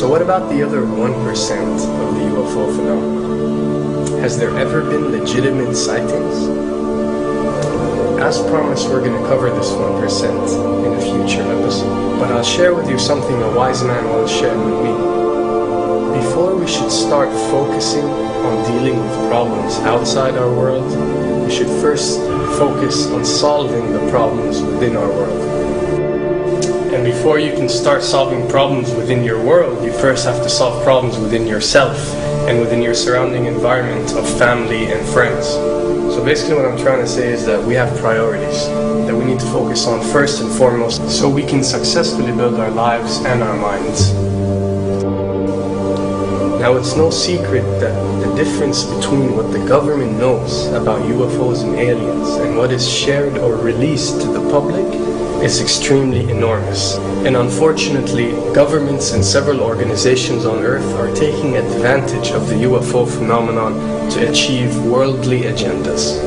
So what about the other 1% of the UFO phenomenon? Has there ever been legitimate sightings? As promised, we're going to cover this 1% in a future episode, but I'll share with you something a wise man once shared with me. Before we should start focusing on dealing with problems outside our world, we should first focus on solving the problems within our world. And before you can start solving problems within your world, you first have to solve problems within yourself and within your surrounding environment of family and friends. So basically what I'm trying to say is that we have priorities that we need to focus on first and foremost so we can successfully build our lives and our minds. Now, it's no secret that the difference between what the government knows about UFOs and aliens and what is shared or released to the public is extremely enormous. And unfortunately, governments and several organizations on Earth are taking advantage of the UFO phenomenon to achieve worldly agendas.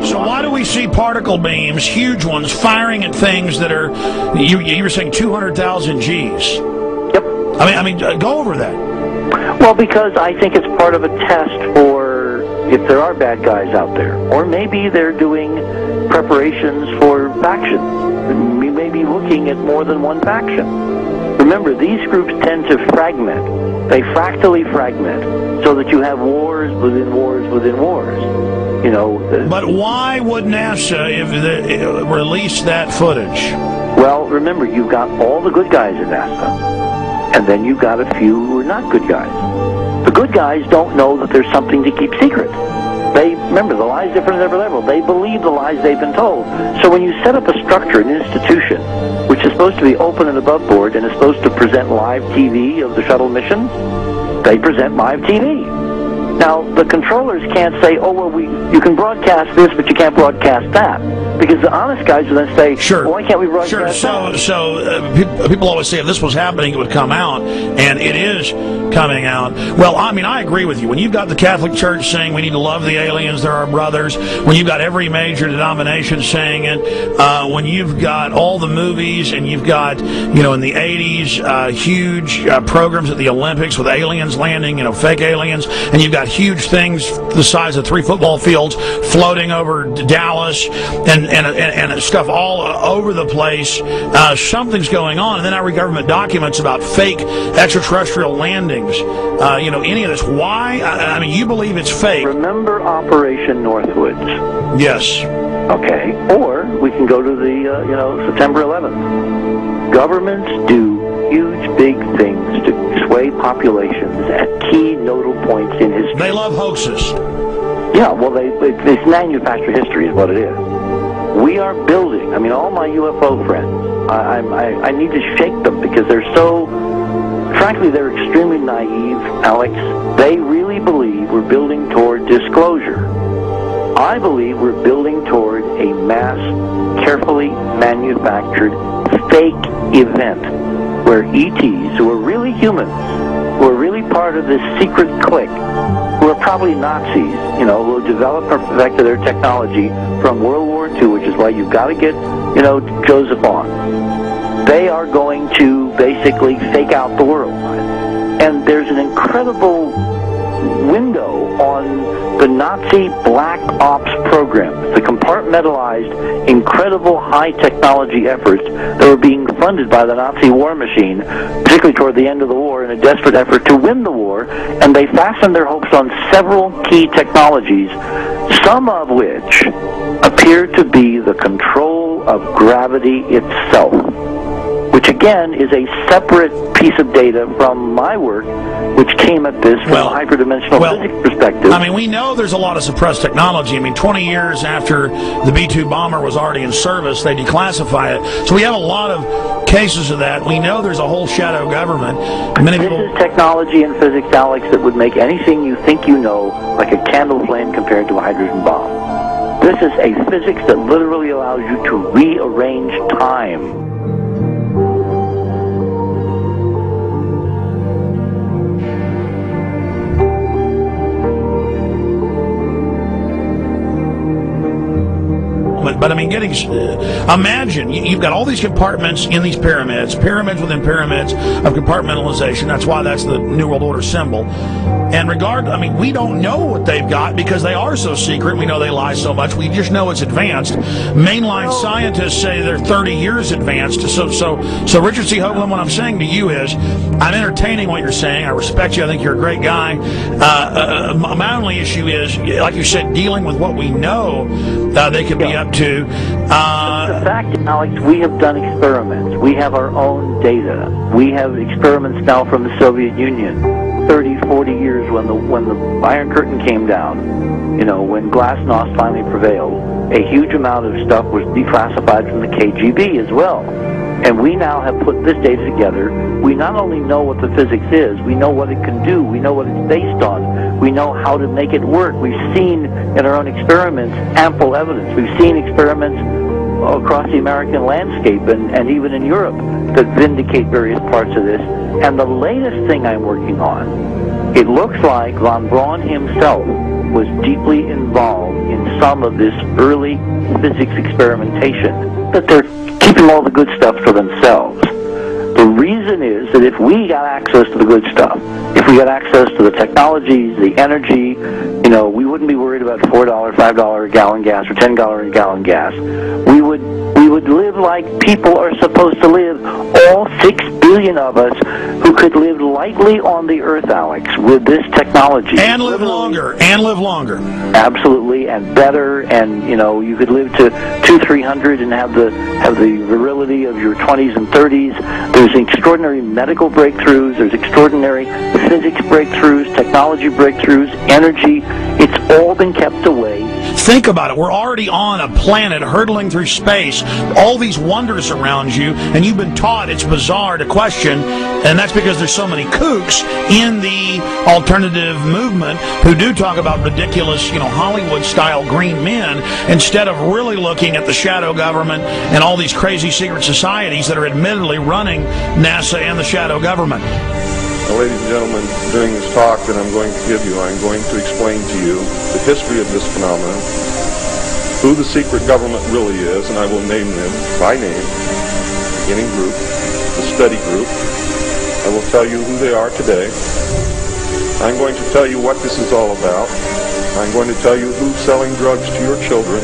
So why do we see particle beams, huge ones, firing at things that are, you were saying 200,000 Gs? Yep. I mean, go over that. Well, because I think it's part of a test for if there are bad guys out there. Or maybe they're doing preparations for factions. We may be looking at more than one faction. Remember, these groups tend to fragment. They fractally fragment so that you have wars within wars within wars. You know. But why would NASA release that footage? Well, remember, you've got all the good guys in NASA, and then you've got a few who are not good guys. The good guys don't know that there's something to keep secret. Remember, the lie's different at every level. They believe the lies they've been told. So when you set up a structure, an institution, which is supposed to be open and above board and is supposed to present live TV of the shuttle missions, they present live TV. Now, the controllers can't say, oh, well, you can broadcast this, but you can't broadcast that. Because the honest guys will then say, sure. Well, why can't we broadcast that? So people always say if this was happening, it would come out, and it is coming out. Well, I mean, I agree with you. When you've got the Catholic Church saying we need to love the aliens, they're our brothers, when you've got every major denomination saying it, when you've got all the movies, and you've got, in the 80s, huge programs at the Olympics with aliens landing, fake aliens, and you've got huge things the size of 3 football fields floating over Dallas, and stuff all over the place. Something's going on, and then I read government documents about fake extraterrestrial landings. Any of this. Why? I mean, you believe it's fake. Remember Operation Northwoods? Yes. Okay. Or we can go to the, September 11th. Governments do huge, big things to sway populations at key nodal points in history. They love hoaxes. Yeah, well, it's manufactured history is what it is. We are building, all my UFO friends, I need to shake them because they're so, frankly, they're extremely naive, Alex. They really believe we're building toward disclosure. I believe we're building toward a mass, carefully manufactured, fake event where ETs, who are really humans, who are really part of this secret clique, who are probably Nazis, who developed or perfected their technology from World War II, which is why you've got to get, Joseph on. They are going to basically fake out the world. And there's an incredible window on the Nazi black ops program, the compartmentalized, incredible high technology efforts that were being funded by the Nazi war machine, particularly toward the end of the war, in a desperate effort to win the war, and they fastened their hopes on several key technologies, some of which appear to be the control of gravity itself, which again is a separate piece of data from my work, which came at this from a hyperdimensional physics perspective. We know there's a lot of suppressed technology. 20 years after the B-2 bomber was already in service, they declassify it. So we have a lot of cases of that. We know there's a whole shadow government. This is technology and physics, Alex, that would make anything you think you know like a candle flame compared to a hydrogen bomb. This is a physics that literally allows you to rearrange time. But I mean, imagine you've got all these compartments in these pyramids within pyramids of compartmentalization. That's why that's the New World Order symbol. And we don't know what they've got because they are so secret. We know they lie so much. We just know it's advanced. Mainline scientists say they're 30 years advanced. So Richard C. Hoagland, what I'm saying to you is, I'm entertaining what you're saying. I respect you. I think you're a great guy. My only issue is, like you said, dealing with what we know they could be up to. The fact, Alex, we have done experiments. We have our own data. We have experiments now from the Soviet Union. 30, 40 years when the Iron Curtain came down, when Glasnost finally prevailed, a huge amount of stuff was declassified from the KGB as well. And we now have put this data together. We not only know what the physics is, we know what it can do, we know what it's based on, we know how to make it work. We've seen in our own experiments ample evidence. We've seen experiments across the American landscape and even in Europe that vindicate various parts of this. And the latest thing I'm working on, it looks like von Braun himself was deeply involved in some of this early physics experimentation, but they're keeping all the good stuff for themselves. The reason is that if we got access to the good stuff, if we got access to the technologies, the energy, we wouldn't be worried about $4, $5 a gallon gas or $10 a gallon gas. We would live like people are supposed to live, all 6 billion of us who could live lightly on the earth, Alex, with this technology. And live longer. Absolutely, and better, and you could live to 200-300 and have the virility of your 20s and 30s. There's extraordinary medical breakthroughs, there's extraordinary physics breakthroughs, technology breakthroughs, energy. It's all been kept away. Think about it. We're already on a planet hurtling through space, all these wonders around you, and you've been taught it's bizarre to question, and that's because there's so many kooks in the alternative movement who do talk about ridiculous, Hollywood-style green men, instead of really looking at the shadow government and all these crazy secret societies that are admittedly running NASA and the shadow government. Now, ladies and gentlemen, during this talk that I'm going to give you, I'm going to explain to you the history of this phenomenon, who the secret government really is, and I will name them by name, beginning group, the study group. I will tell you who they are today. I'm going to tell you what this is all about. I'm going to tell you who's selling drugs to your children,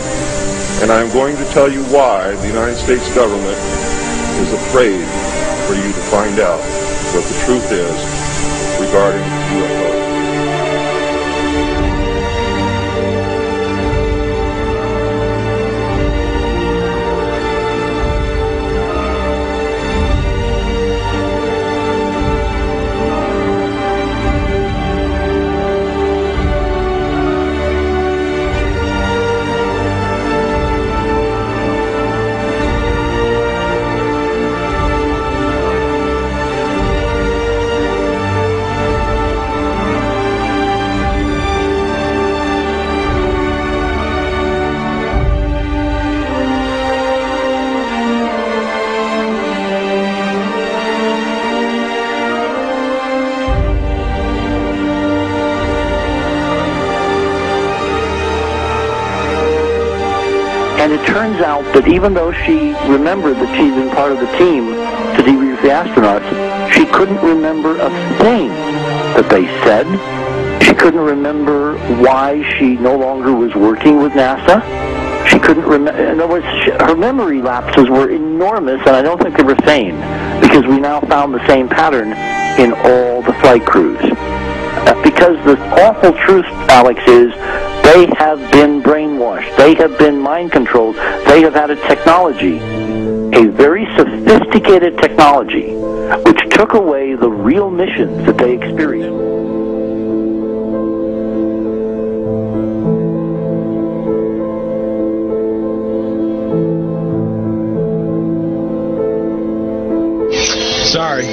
and I'm going to tell you why the United States government is afraid for you to find out what the truth is regarding UFOs. And it turns out that even though she remembered that she'd been part of the team to debrief the astronauts, she couldn't remember a thing that they said. She couldn't remember why she no longer was working with NASA. She couldn't remember. In other words, her memory lapses were enormous, and I don't think they were sane, because we now found the same pattern in all the flight crews. Because the awful truth, Alex, is they have been brainwashed. They have been mind controlled. They have had a technology, a very sophisticated technology, which took away the real missions that they experienced. Sorry.